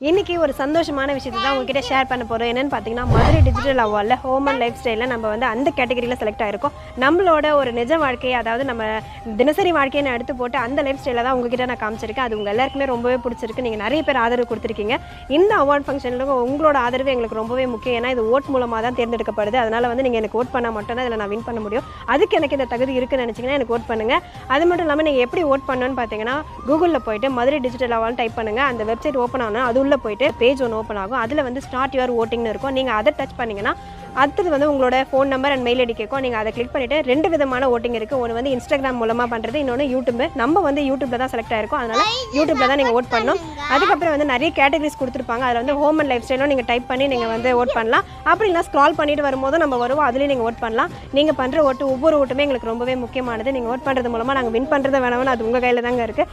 இன்னைக்கு ஒரு சந்தோஷமான விஷயத்தை தான் உங்ககிட்ட ஷேர் பண்ண போகிறோம். என்னென்னு பார்த்தீங்கன்னா, மதுரை டிஜிட்டல் அவார்டில் ஹோம் அண்ட் லைஃப் ஸ்டைலில் நம்ம வந்து அந்த கேட்டகரியில் செலக்ட் ஆகிருக்கோம். நம்மளோட ஒரு நிஜ வாழ்க்கையை, அதாவது நம்ம தினசரி வாழ்க்கையை நான் எடுத்து போட்டு அந்த லைஃப் ஸ்டைலில் தான் உங்ககிட்ட நான் காமிச்சிருக்கேன். அது உங்கள் எல்லாருக்குமே ரொம்பவே பிடிச்சிருக்கு. நீங்கள் நிறைய பேர் ஆதரவு கொடுத்துருக்கீங்க. இந்த அவார்ட் ஃபங்க்ஷனில் உங்களோட ஆதரவு எங்களுக்கு ரொம்பவே முக்கியம். ஏன்னா இது ஓட் மூலமாக தான் தேர்ந்தெடுக்கப்படுது. அதனால் வந்து நீங்கள் எனக்கு ஓட் பண்ணால் மட்டும்தான் இதில் நான் வின் பண்ண முடியும். அதுக்கு எனக்கு இந்த தகுதி இருக்குன்னு நினச்சிங்கன்னா எனக்கு ஓட் பண்ணுங்கள். அது மட்டும் இல்லாமல் நீங்கள் எப்படி ஓட் பண்ணணும்னு பார்த்தீங்கன்னா, கூகுளில் போய்ட்டு மதுரை டிஜிட்டல் அவார்டு டைப் பண்ணுங்கள். அந்த வெப்சைட் ஓப்பன் ஆனால் அது உள்ளே போய்ட்டு பேஜ் ஒன்று ஓப்பன் ஆகும். அதில் வந்து ஸ்டார்ட் யுவர் ஓட்டிங்னு இருக்கும். நீங்கள் அதை டச் பண்ணிங்கன்னா அடுத்தது வந்து உங்களோட phone number and mail ID கேட்கும். நீங்கள் அதை கிளிக் பண்ணிவிட்டு 2 விதமான ஓட்டிங் இருக்குது. ஒன்று வந்து இன்ஸ்டாகிராம் மூலமாக பண்ணுறது, இன்னொன்று யூடியூப். நம்ம வந்து யூடியூப்பில் தான் செலக்ட் ஆகிருக்கும். அதனால் யூடியூப்பில் தான் நீங்கள் ஓட் பண்ணணும். அதுக்கப்புறம் வந்து நிறைய கேட்டகரிஸ் கொடுத்துருப்பாங்க. அதில் வந்து ஹோம் அண்ட் லைஃப் ஸ்டைலும் நீங்கள் டைப் பண்ணி நீங்கள் வந்து ஓட் பண்ணலாம். அப்படின்னா ஸ்க்ரால் பண்ணிட்டு வரும்போது நம்ம வருவோம், அதுலேயும் நீங்கள் ஓட் பண்ணலாம். நீங்கள் பண்ணுற ஓட்டு ஒவ்வொரு ஓட்டுமே எங்களுக்கு ரொம்பவே முக்கியமானது. நீங்கள் ஓட் பண்ணுறது மூலமாக நாங்கள் வின் பண்ணுறது வேணாம்னு அது உங்கள் கையில் தாங்க இருக்குது.